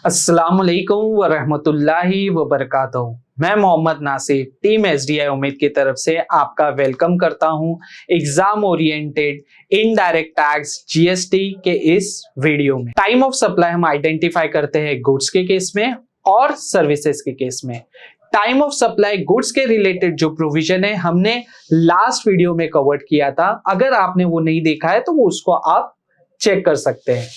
अस्सलामुअलैकुम वरहमतुल्लाहि वबरकातुहू। मैं मोहम्मद नासिर टीम एसडीआई उम्मीद की तरफ से आपका वेलकम करता हूं exam oriented indirect tax GST के इस वीडियो में। टाइम ऑफ सप्लाई हम आइडेंटिफाई करते हैं गुड्स के केस में और सर्विसेज के केस में। टाइम ऑफ सप्लाई गुड्स के रिलेटेड जो प्रोविजन है हमने लास्ट वीडियो में कवर किया था। अगर आपने वो नहीं देखा है तो वो उसको आप चेक कर सकते हैं।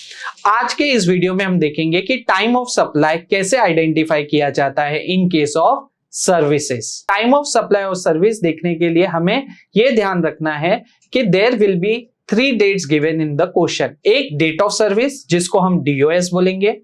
आज के इस वीडियो में हम देखेंगे कि टाइम ऑफ सप्लाई कैसे आइडेंटिफाई किया जाता है in case of services. Time of supply और सर्विस देखने के लिए हमें यह ध्यान रखना है कि there will be 3 dates given in the question. एक डेट ऑफ सर्विस जिसको हम डीओएस बोलेंगे,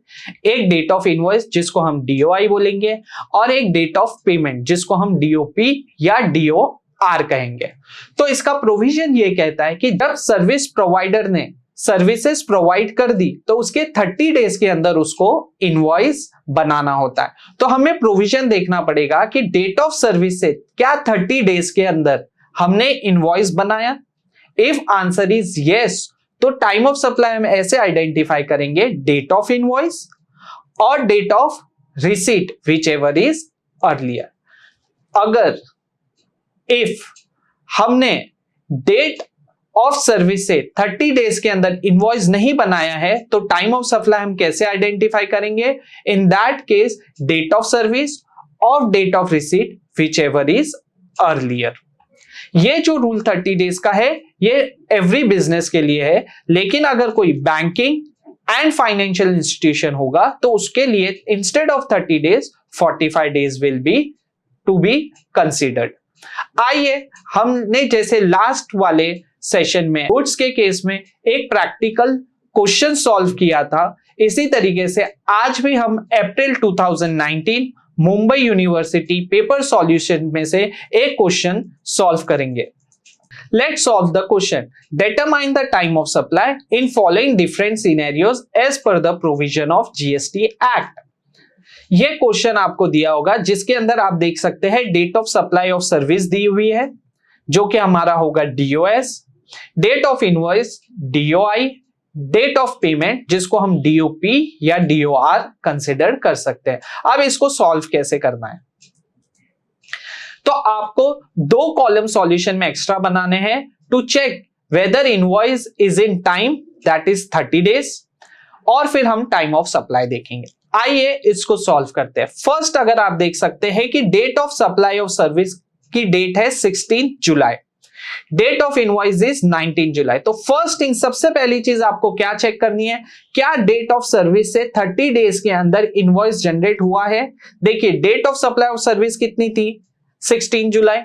एक डेट ऑफ इनवॉइस जिसको हम डीओआई बोलेंगे और एक डेट ऑफ पेमेंट जिसको हम डीओपी या डीओआर कहेंगे। तो इसका प्रोविजन ये कहता है कि जब सर्विस प्रोवाइडर ने सर्विसेज प्रोवाइड कर दी तो उसके 30 डेज के अंदर उसको इनवॉइस बनाना होता है। तो हमें प्रोविजन देखना पड़ेगा कि डेट ऑफ सर्विस से क्या 30 डेज के अंदर हमने इनवॉइस बनाया। इफ आंसर इज यस तो टाइम ऑफ सप्लाई हम ऐसे आइडेंटिफाई करेंगे डेट ऑफ इनवॉइस और date of receipt whichever is earlier. अगर इफ हमने डेट ऑफ सर्विस से 30 डेज के अंदर इनवॉइस नहीं बनाया है तो टाइम ऑफ सप्लाई हम कैसे आइडेंटिफाई करेंगे। In that case date of service और date of receipt whichever is earlier. ये जो रूल 30 डेज का है ये एवरी बिजनेस के लिए है, लेकिन अगर कोई बैंकिंग एंड फाइनेंशियल इंस्टीट्यूशन होगा तो उसके लिए instead of 30 days 45 days will be to be considered. आइए हमने जैसे लास्ट वाले सेशन में गुड्स के केस में एक प्रैक्टिकल क्वेश्चन सॉल्व किया था, इसी तरीके से आज भी हम April 2019 Mumbai university paper solution में से एक क्वेश्चन सॉल्व करेंगे। Let's solve the question. Determine the time of supply in following different scenarios as per the provision of GST act. ये क्वेश्चन आपको दिया होगा जिसके अंदर आप देख सकते हैं date of supply of service दी हुई है जो कि हमारा होगा DOS, date of invoice DOI, date of payment जिसको हम डीओपी या डीओआर कंसिडर कर सकते हैं। अब इसको सॉल्व कैसे करना है, तो आपको 2 कॉलम सॉल्यूशन में एक्स्ट्रा बनाने हैं to check whether invoice is in time that is 30 days और फिर हम टाइम ऑफ सप्लाई देखेंगे। आइए इसको सॉल्व करते हैं। फर्स्ट अगर आप देख सकते हैं कि date of supply of service की डेट है 16 जुलाई, date of invoice is 19 July. तो फर्स्ट थिंग सबसे पहली चीज आपको क्या चेक करनी है, क्या डेट ऑफ सर्विस से 30 डेज के अंदर इनवॉइस जनरेट हुआ है। देखिए date of supply of service कितनी थी 16 जुलाई,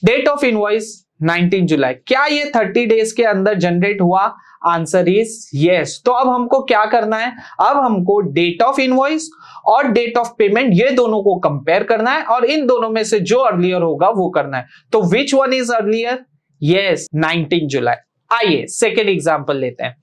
डेट ऑफ इनवॉइस 19 जुलाई। क्या ये 30 डेज के अंदर जनरेट हुआ? Answer is yes. तो अब हमको क्या करना है, अब हमको डेट ऑफ इनवॉइस और डेट ऑफ पेमेंट ये दोनों को कंपेयर करना है और इन दोनों में से जो अर्लियर होगा वो करना है। तो which one is earlier? Yes 19 July. आइए सेकेंड एग्जांपल लेते हैं।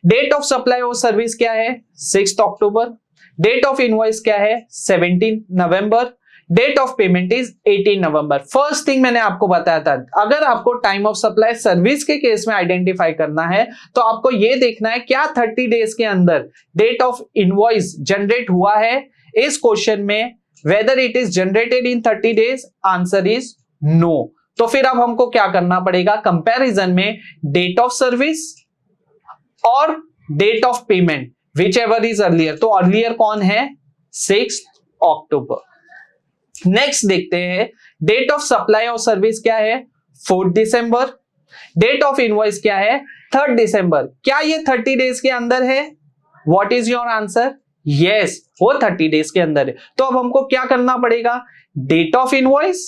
Date of supply of service क्या है 6 अक्टूबर, डेट ऑफ इनवॉइस क्या है 17 नवंबर, date of payment is 18 November. First thing मैंने आपको बताया था, अगर आपको टाइम ऑफ सप्लाई सर्विस के केस में आइडेंटिफाई करना है तो आपको यह देखना है क्या 30 डेज के अंदर डेट ऑफ इनवॉइस जनरेट हुआ है। इस क्वेश्चन में whether it is generated in 30 days, answer is no. तो फिर अब हमको क्या करना पड़ेगा, कंपैरिजन में डेट ऑफ सर्विस और date of payment whichever is earlier. तो अर्लियर कौन है 6 अक्टूबर। नेक्स्ट देखते हैं डेट ऑफ सप्लाई और सर्विस क्या है 4 दिसंबर, डेट ऑफ इनवॉइस क्या है 3 दिसंबर। क्या ये 30 डेज के अंदर है? What is your answer? Yes वो 30 डेज के अंदर है। तो अब हमको क्या करना पड़ेगा, डेट ऑफ इनवॉइस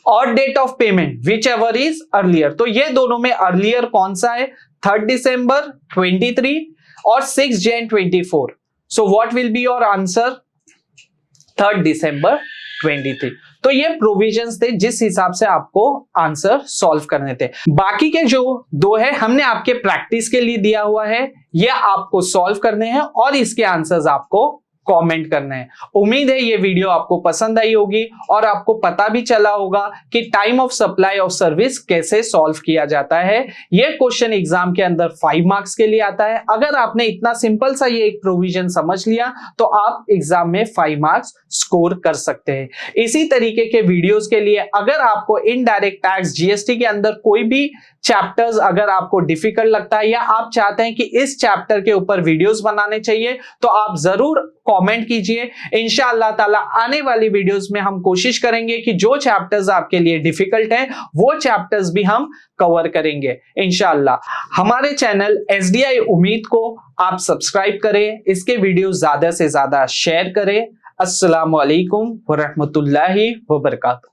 और date of payment whichever is earlier. तो ये दोनों में अर्लियर कौन सा है 3 दिसंबर 23 और 6 Jain 24। So what will be your answer 3 दिसंबर 23। तो ये प्रोविजंस थे जिस हिसाब से आपको आंसर सॉल्व करने थे। बाकी के जो 2 है हमने आपके प्रैक्टिस के लिए दिया हुआ है, ये आपको सॉल्व करने हैं और इसके आंसर्स आपको कमेंट करना है। उम्मीद है ये वीडियो आपको पसंद आई होगी और आपको पता भी चला होगा कि time of supply of service कैसे सॉल्व किया जाता है। ये क्वेश्चन एग्जाम के अंदर 5 मार्क्स के लिए आता है। अगर आपने इतना सिंपल सा ये एक प्रोविजन समझ लिया तो आप एग्जाम में 5 मार्क्स स्कोर कर सकते हैं। इसी तरीके के वीडियोस के लिए अगर आपको इनडायरेक्ट टैक्स जीएसटी के अंदर कोई भी चैप्टर्स अगर आपको डिफिकल्ट लगता है या आप चाहते हैं कि इस चैप्टर के ऊपर वीडियोस बनाने चाहिए तो आप जरूर कमेंट कीजिए। इंशाअल्लाह ताला आने वाली वीडियोस में हम कोशिश करेंगे कि जो चैप्टर्स आपके लिए डिफिकल्ट हैं वो चैप्टर्स भी हम कवर करेंगे इंशाअल्लाह। हमारे चैनल एसडीआई उम्मीद को आप सब्सक्राइब करें, इसके वीडियो ज्यादा से ज्यादा शेयर करें। अस्सलामु अलैकुम व रहमतुल्लाहि व बरकातहू।